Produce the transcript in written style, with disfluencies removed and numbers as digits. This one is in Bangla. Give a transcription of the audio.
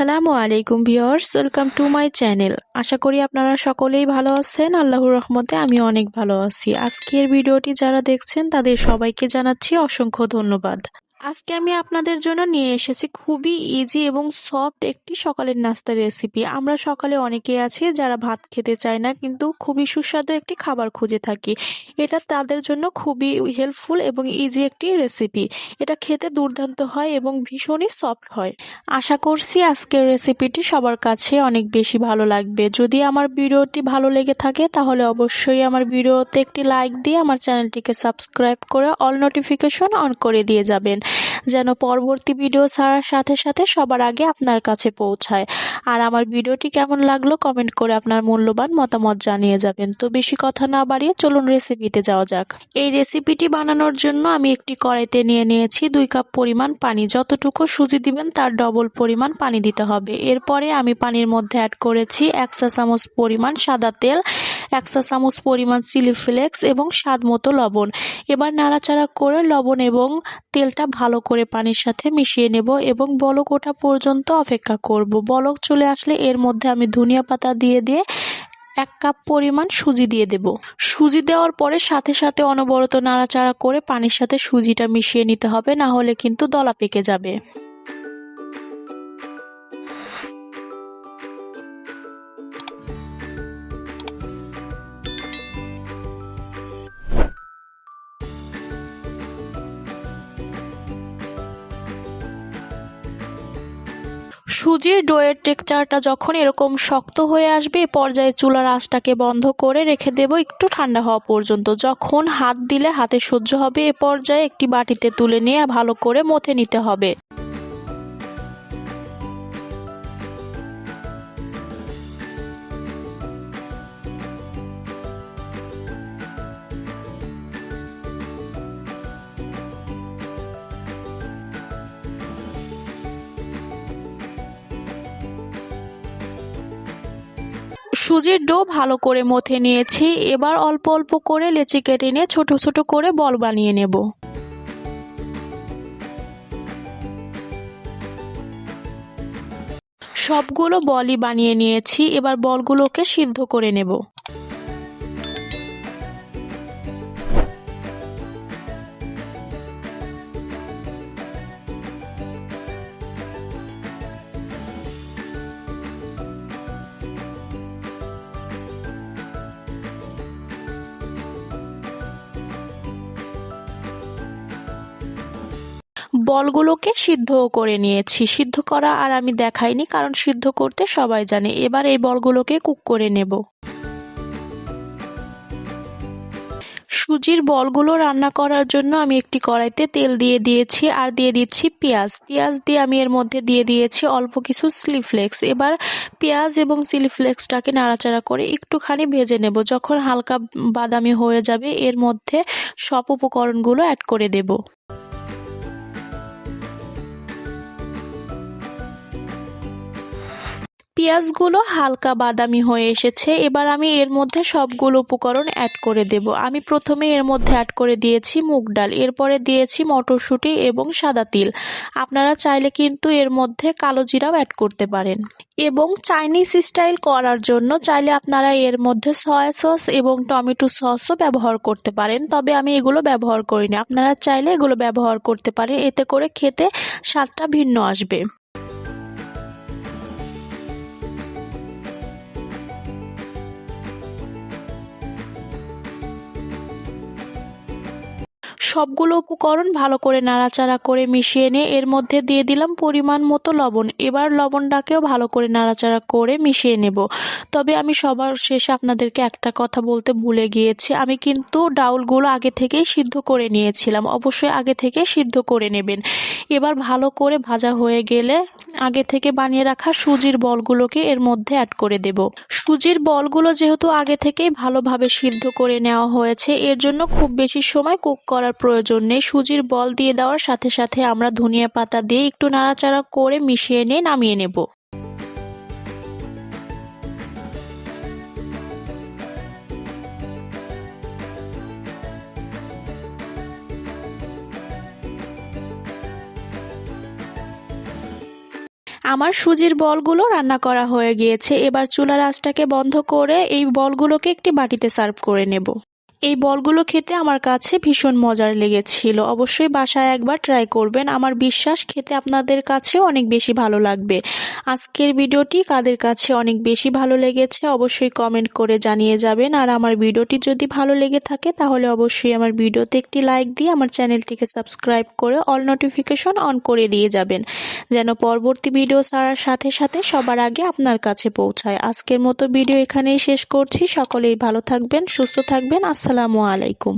আসসালামু আলাইকুম viewers, welcome to my channel. আশা করি আপনারা সকলেই ভালো আছেন। আল্লাহর রহমতে আমি অনেক ভালো আছি। আজকের ভিডিওটি যারা দেখছেন তাদের সবাইকে জানাচ্ছি অসংখ্য ধন্যবাদ। আজকে আমি আপনাদের জন্য নিয়ে এসেছি খুবই ইজি এবং সফট একটি সকালের নাস্তার রেসিপি। আমরা সকালে অনেকেই আছি যারা ভাত খেতে চায় না, কিন্তু খুবই সুস্বাদু একটি খাবার খুঁজে থাকি। এটা তাদের জন্য খুবই হেল্পফুল এবং ইজি একটি রেসিপি। এটা খেতে দুর্দান্ত হয় এবং ভীষণই সফট হয়। আশা করছি আজকের রেসিপিটি সবার কাছে অনেক বেশি ভালো লাগবে। যদি আমার ভিডিওটি ভালো লেগে থাকে তাহলে অবশ্যই আমার ভিডিওতে একটি লাইক দিয়ে আমার চ্যানেলটিকে সাবস্ক্রাইব করে অল নোটিফিকেশন অন করে দিয়ে যাবেন, যেন পরবর্তী ভিডিও ছাড়ার সাথে সাথে সবার আগে আপনার কাছে পৌঁছায়। আর আমার ভিডিওটি কেমন লাগলো কমেন্ট করে আপনার মূল্যবান মতামত জানিয়ে যাবেন। তো বেশি কথা না বাড়িয়ে চলুন রেসিপিতে যাওয়া যাক। এই রেসিপিটি বানানোর জন্য আমি একটি কড়াইতে নিয়ে নিয়েছি 2 কাপ পরিমাণ পানি। যতটুকু সুজি দিবেন তার ডবল পরিমাণ পানি দিতে হবে। এরপরে আমি পানির মধ্যে অ্যাড করেছি 1 চা চামচ পরিমাণ সাদা তেল, 1 চা চামচ পরিমাণ চিলি ফ্লেক্স এবং স্বাদ মতো লবণ। এবার নাড়াচাড়া করে লবণ এবং তেলটা ভালো করে পানির সাথে মিশিয়ে নেব এবং বলক ওঠা পর্যন্ত অপেক্ষা করব। বলক চলে আসলে এর মধ্যে আমি ধনিয়া পাতা দিয়ে 1 কাপ পরিমাণ সুজি দিয়ে দেব। সুজি দেওয়ার পরে সাথে সাথে অনবরত নাড়াচাড়া করে পানির সাথে সুজিটা মিশিয়ে নিতে হবে, না হলে কিন্তু দলা পেকে যাবে। সুজির ডোয়ের টেক্সচারটা যখন এরকম শক্ত হয়ে আসবে, এ পর্যায়ে চুলার আঁচটাকে বন্ধ করে রেখে দেব একটু ঠান্ডা হওয়া পর্যন্ত। যখন হাত দিলে হাতে সহ্য হবে, এ পর্যায়ে একটি বাটিতে তুলে নিয়ে ভালো করে মথে নিতে হবে। সুজির ডো ভালো করে মথে নিয়েছি। এবার অল্প অল্প করে লেচি কেটে নিয়ে ছোট ছোট করে বল বানিয়ে নেব। সবগুলো বলই বানিয়ে নিয়েছি। এবার বলগুলোকে সিদ্ধ করে নেব। বলগুলোকে সিদ্ধও করে নিয়েছি। সিদ্ধ করা আর আমি দেখাইনি, কারণ সিদ্ধ করতে সবাই জানে। এবার এই বলগুলোকে কুক করে নেব। সুজির বলগুলো রান্না করার জন্য আমি একটি কড়াইতে তেল দিয়ে দিয়েছি আর দিয়ে দিচ্ছি পেঁয়াজ। পেঁয়াজ দিয়ে আমি এর মধ্যে দিয়ে দিয়েছি অল্প কিছু চিলি ফ্লেক্স। এবার পেঁয়াজ এবং চিলি ফ্লেক্সটাকে নাড়াচাড়া করে একটুখানি ভেজে নেব। যখন হালকা বাদামি হয়ে যাবে এর মধ্যে সব উপকরণগুলো অ্যাড করে দেব। পেঁয়াজগুলো হালকা বাদামি হয়ে এসেছে। এবার আমি এর মধ্যে সবগুলো উপকরণ অ্যাড করে দেব। আমি প্রথমে এর মধ্যে অ্যাড করে দিয়েছি মুগ ডাল, এরপরে দিয়েছি মটরশুঁটি এবং সাদা তিল। আপনারা চাইলে কিন্তু এর মধ্যে কালো জিরাও অ্যাড করতে পারেন। এবং চাইনিজ স্টাইল করার জন্য চাইলে আপনারা এর মধ্যে সয়া সস এবং টমেটো সসও ব্যবহার করতে পারেন, তবে আমি এগুলো ব্যবহার করি না। আপনারা চাইলে এগুলো ব্যবহার করতে পারেন, এতে করে খেতে স্বাদটা ভিন্ন আসবে। সবগুলো উপকরণ ভালো করে নাড়াচাড়া করে মিশিয়ে নিয়ে এর মধ্যে দিয়ে দিলাম পরিমাণ মতো লবণ। এবার লবণটাকেও ভালো করে নাড়াচাড়া করে মিশিয়ে নেব। তবে আমি সবার শেষে আপনাদেরকে একটা কথা বলতে ভুলে গিয়েছি, আমি কিন্তু ডাউলগুলো আগে থেকেই সিদ্ধ করে নিয়েছিলাম। অবশ্যই আগে থেকে সিদ্ধ করে নেবেন। এবার ভালো করে ভাজা হয়ে গেলে আগে থেকে বানিয়ে রাখা সুজির বলগুলোকে এর মধ্যে অ্যাড করে দেব। সুজির বলগুলো যেহেতু আগে থেকেই ভালোভাবে সিদ্ধ করে নেওয়া হয়েছে, এর জন্য খুব বেশি সময় কুক করার প্রয়োজন নেই। সুজির বল দিয়ে দেওয়ার সাথে সাথে আমরা ধনিয়া পাতা দিয়ে একটু নাড়াচাড়া করে মিশিয়ে নিয়ে নামিয়ে নেব। আমার সুজির বলগুলো রান্না করা হয়ে গিয়েছে। এবার চুলার আঁচটাকে বন্ধ করে এই বলগুলোকে একটি বাটিতে সার্ভ করে নেব। এই বলগুলো খেতে আমার কাছে ভীষণ মজার লেগেছিল। অবশ্যই বাসায় একবার ট্রাই করবেন। আমার বিশ্বাস খেতে আপনাদের কাছেও অনেক বেশি ভালো লাগবে। আজকের ভিডিওটি কাদের কাছে অনেক বেশি ভালো লেগেছে অবশ্যই কমেন্ট করে জানিয়ে যাবেন। আর আমার ভিডিওটি যদি ভালো লেগে থাকে তাহলে অবশ্যই আমার ভিডিওতে একটি লাইক দিয়ে আমার চ্যানেলটিকে সাবস্ক্রাইব করে অল নোটিফিকেশন অন করে দিয়ে যাবেন, যেন পরবর্তী ভিডিও ছাড়ার সাথে সাথে সবার আগে আপনার কাছে পৌঁছায়। আজকের মতো ভিডিও এখানেই শেষ করছি। সকলেই ভালো থাকবেন, সুস্থ থাকবেন। আসসালামু আলাইকুম।